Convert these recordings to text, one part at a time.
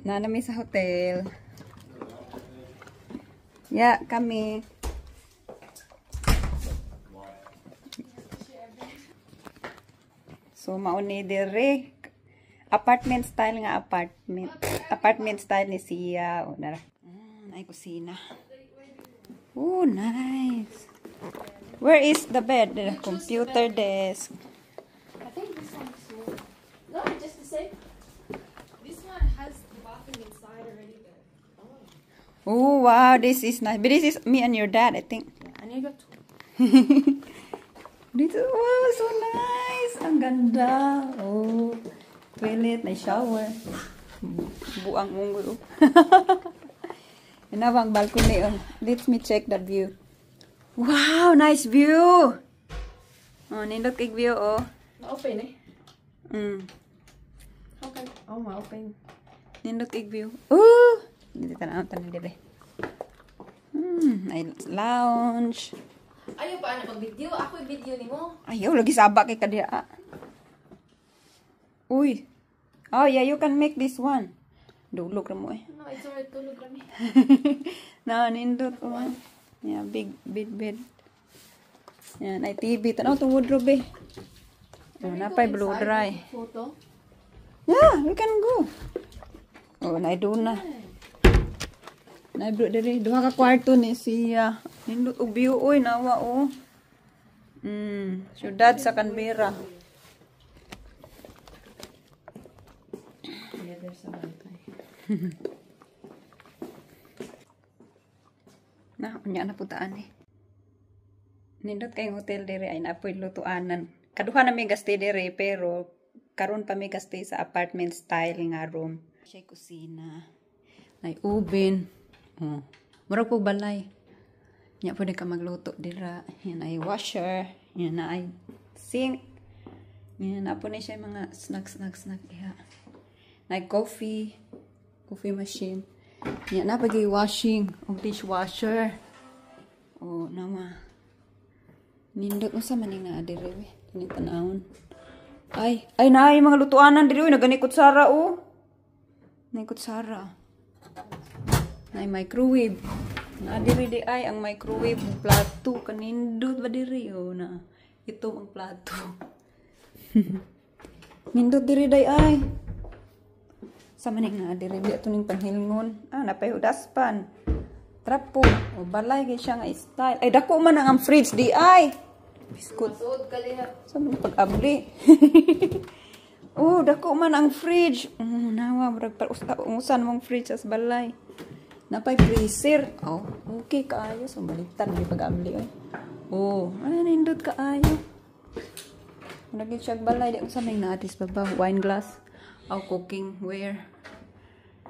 Nanami sa hotel. Ya, kami. So, mauni dire. Apartment style nga apartment. Apartment style ni siya. O, nara. Ay, kusina. Oh, nice. Where is the bed? The computer desk. I think this one's small. No, just the same. This one has the bathroom inside already there. Oh, wow. This is nice. But this is me and your dad, I think. And you got two. Dito, wow, so nice. Ang ganda. Oh, toilet, may shower. Buang ungol. Yan na bang balcony. Oh. Let me check the view. Wow, nice view. Oh, nindot kay view, oh. Ma-open eh. Okay. Oh, ma-open. Nindot kay view. Oh! Dito tanawon dire. Ay lounge. Ayaw pa na pag-video. Ako yung video ni mo. Ayaw, lagi sabak kay kadira. Uy. Oh, yeah, you can make this one. Dulog ra mo eh. No, it's already tulog kami. Na, nindot ko man. Yeah, big bed. Yan, ay TV. Tanaw itong wardrobe eh. Oh, napay blow dry. Photo? Yeah, we can go. Oh, naidun na. Naibro diri. Duha ka kwarto ni siya. Nindot og view. Uy, nawa oh. Syudad sa Canberra. Na, unya na putaan eh. Nindot kayong hotel dire ay napoy lutuanan. Kaduha na may gaste dire pero karon pa may gaste sa apartment style nga room. Siya kusina. Nay oven. Oh. Murag po balay. Nya pwede ka magluto dira. Yan ay washer. Yan na ay sink. Yan na po na siya mga snack. Yeah. Nay coffee machine. Yan na pagi washing o dishwasher. Oh, nama. Nindot mo sa maning na dire we. Kini tanawon. Ay naay mga lutuanan diri we nagani kutsara oh. Nay kutsara. Nay microwave. Na diri di ay ang microwave plato kanindot ba diri oh na. Ito ang plato. Nindot diri day ay. Sa maning na diri di ato ning panghilngon. Napay udaspan. Trapo o balay kay siya nga style. Ay dako man ang fridge di ay. Biskut. Masuod ka liha. Sa man pag-abli. Oh, dako man ang fridge. Nawa murag usan mong fridge sa balay. Napay freezer. Oh, okay kaayo so baliktad may pag-abli oy. Oh, ay nindot kaayo. Lagi siya balay di usa may naatis pa ba wine glass. Oh, cooking ware.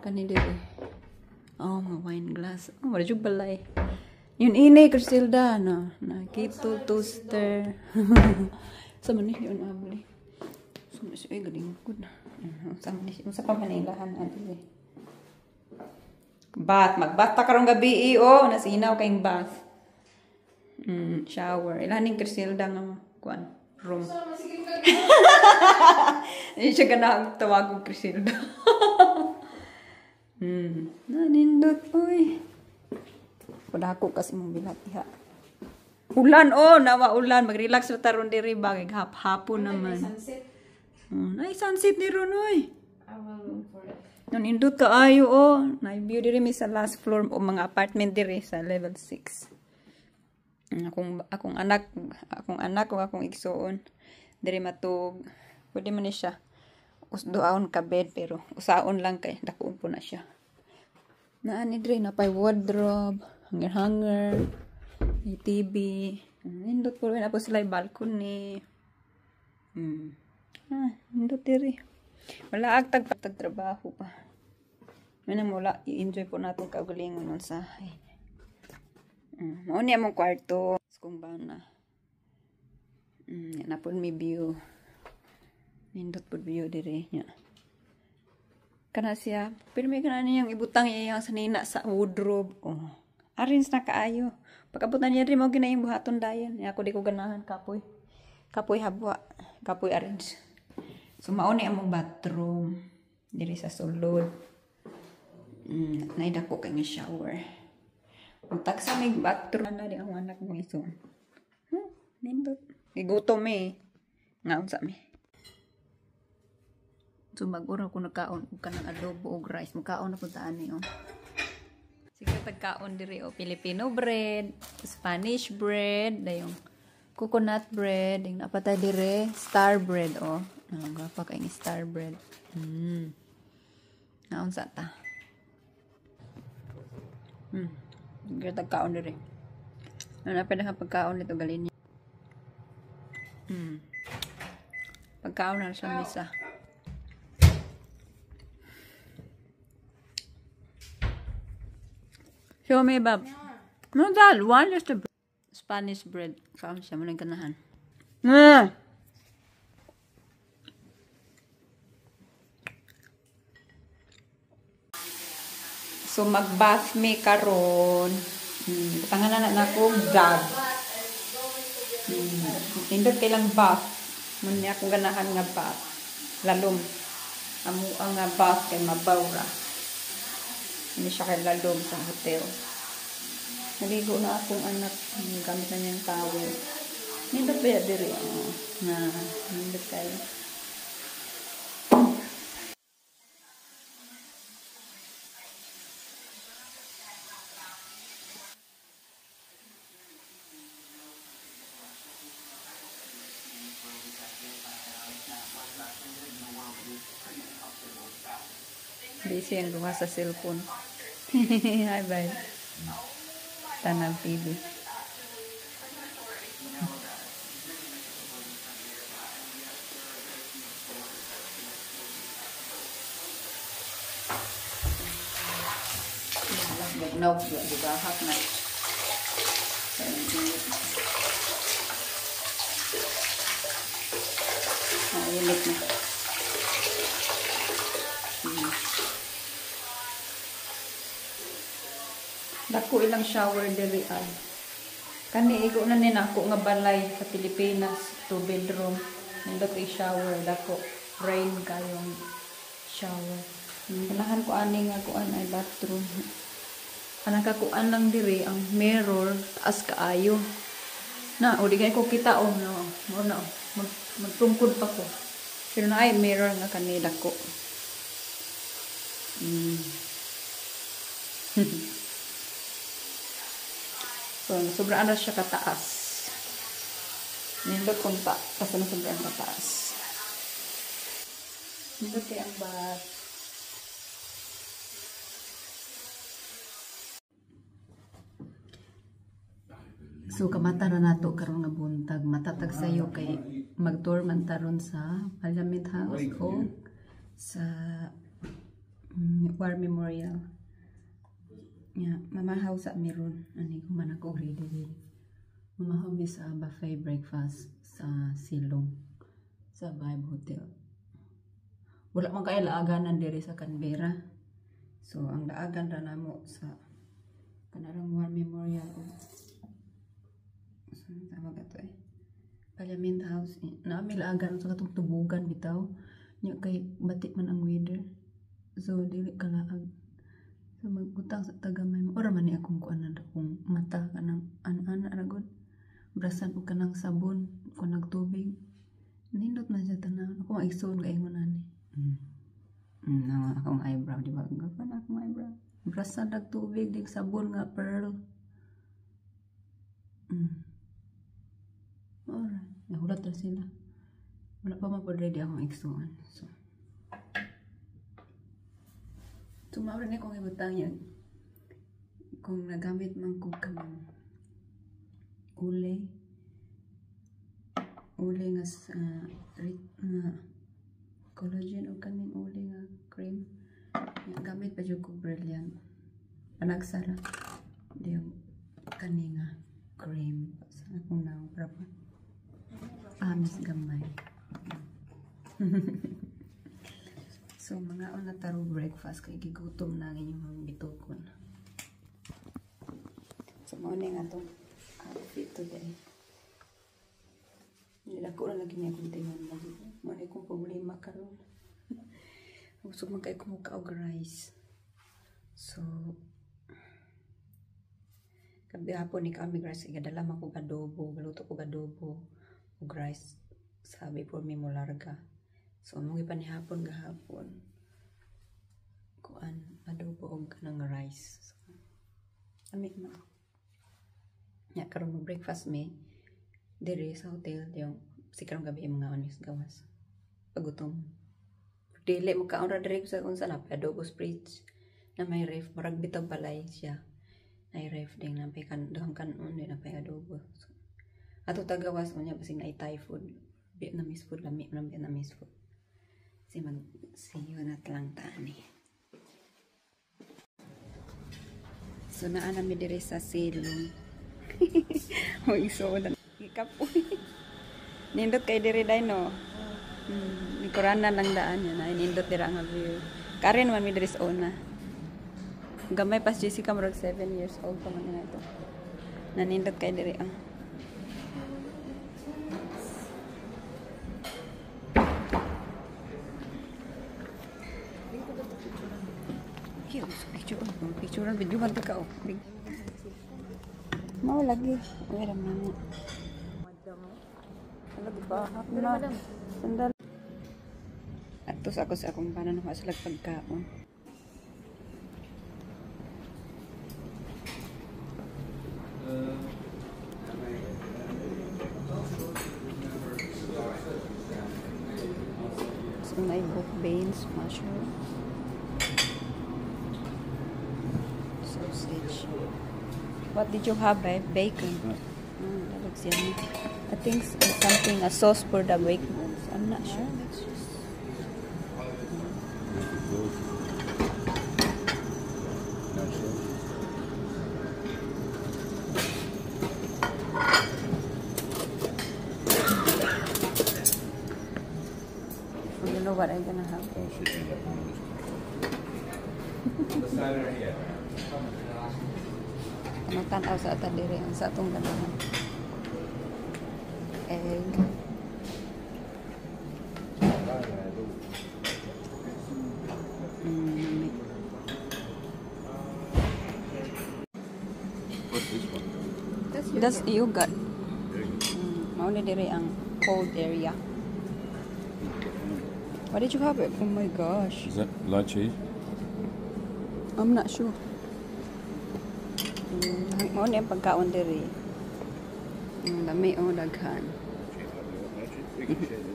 Kani diri. Oh, mga wine glass. Oh, wala jud balay. Yun ini Criselda na. Nakito toaster. Sa man ni yun abli. So mas ay galing good. Sa man ni sa pamanilahan ati. Magbata karong gabi oh, nasinaw kayong bath. Shower. Ilaning Criselda nga kuan room. Hindi siya ganang tawag kong Criselda. Nanindot, uy. Wala ako kasi mong bilatiha. Ulan, oh, nawa ulan. Mag-relax na taron diri bagay. Hapon naman. Sunset. Ay, sunset ni ron, uy. I will look for it. Nanindot ka ayo, oh. Na-view diri mi sa last floor o mga apartment diri sa level 6. Akong anak o akong igsoon. Diri matug. Pwede man ni siya. Usdoaon ka bed pero usaon lang kay dako po na siya. Naani diri na pay wardrobe, hanger, may TV. Nindot po rin po sila balcony. Nindot diri. Wala agtag trabaho pa. Muna mula i-enjoy po natin kaugalingon nun sa mao ni among kwarto kung bana. Yan na po may view. Nindot po view diri nya. Kana siya, pero may kana niyang ibutang iyang sanina sa wardrobe. Oh, arrange na kaayo. Pagkabutan niya rin mo ginayong buhaton dayon. Ako di ko ganahan kapoy. Kapoy habwa, kapoy arrange. So mao ni among bathroom diri sa sulod. Naida ko kay nga shower. Utak sa may bathroom na di ang anak mo iso. Nindot. Igutom eh. Ngaon sa mi. So mag-ura ko nagkaon ka ng adobo o rice. Magkaon na po taan niyo. Sige tagkaon diri o Filipino bread, Spanish bread, dayong coconut bread, yung napatay dire, star bread o. Nalangga pa kay star bread. Naon sa ta. Sige tagkaon diri. Ano na pwede ka pagkaon nito galin niya. Pagkaon na sa mesa. Show me, Bob. No, that one is the Spanish bread. Kaon siya mo lang ganahan. So mag-bath me karon. Tanganan na ko vlog. Indot kay lang bath. Mun niya akong ganahan nga bath. Lalom. Amo ang bath kay mabawra. Hindi siya kay lalom sa hotel. Naligo na akong anak. Gamit na niyang towel. Nindot ba yan diri? Nindot kayo. Busy ang luha sa cellphone. Hi, bye. Tanang TV. Nấu rửa thì có hấp này. Ini lịch này. Dako ilang shower diri ay. Kani igo na ni nako nga balay sa Pilipinas, 2 bedroom. Nindot ay shower dako. Rain kayong shower. Ganahan ko ani nga kuan ay bathroom. Kanang kakuan lang diri ang mirror taas kaayo. Na o di ko kita no. Mo na magtungkod pa ko. Pero na ay mirror nga kanila ko. So, sobrang na siya kataas. Nindot kong kasi na sobrang kataas. Nindot kaya ang bath. So, kamata na nato karon nga buntag. Matatag sayo kay mag-tour man taron sa Parliament House o sa War Memorial. Mamahaw sa meron. Ani ko man ako ready. Mamahaw mi sa buffet breakfast sa Silong sa Vibe Hotel. Wala man kay laaganan diri sa Canberra. So ang daagan ra namo sa kanarang War Memorial o tawag ato Parliament House. Naami laagan sa katong tubugan bitaw. Nya kay batik man ang weather. So dili ka laag. So magutang sa tagamay mo. Ora man ni akong kuanan akong mata kanang ana ragod. Brasan og kanang sabon kung nagtubig. Nindot na siya tanan. Ako maigsoon kay ingon ani. Akong eyebrow di ba? Gapan akong eyebrow. Brasan dag tubig dig sabon nga pearl. Alright. Nahulat na sila. Wala pa mapadready akong igsoon. So maura na kong ibutang yan. Kung nagamit man ko kanang ule nga sa collagen o kaning ule nga cream. Gamit pa dyan ko brilliant. Panagsara. Di yung kaning nga cream. Sa akong naong para pa. Amis gamay. So, mga na taro breakfast kay gigutom na ang inyong bitukon. So, morning atong outfit today. Nila ko na lagi niya kung tingnan lagi. Muna kong problema karon. Gusto man kayo kumuka og rice. So, kabi hapon ni kami rice, igadala man kong adobo, galuto ko adobo, ug rice, sabi po mi mo larga. So, amungi pa ni hapon gahapon, kuan adobo og kanang rice. So, amik na. Ya, karon mo breakfast mi, diri sa hotel, yung sikarong gabi yung mga onis gawas. Pagutom. Dili mo kaon ra diri sa unsa na adobo fridge na may ref, murag bitaw balay siya. Ay ref ding nampay kan duhang kanon din nampay adobo. So, ato tagawas unya basig na Thai food, Vietnamese food, lami man Vietnamese food. Si mag siyo na lang tani. So naa na mi diri sa silong. O iso na ikapoy. Nindot kay diri dai no. Nikuranan lang daan yan ay nindot dira nga view. Karen man mi diri sa una. Gamay pas Jessica murag 7 years old pa man na ito. Nanindot kay diri ang. Picture video man ka oh. Mau lagi. Wait a minute. Ano ba? Madam. Sandal. Atos ako sa akong paano na masalag pagkaon. So may book beans, mushroom, sausage. What did you have, babe? Bacon. That looks yummy. I think something, a sauce for the bacon. I'm not sure. I don't know what I'm gonna have. Ano tanaw sa ata diri ang sa atong ganahan. Egg. What's this one? That's yogurt. Mauna diri ang cold area. What did you have it? Oh my gosh. Is that light cheese? I'm not sure. Mauna yung pagkaon diri. Dami o daghan. We can share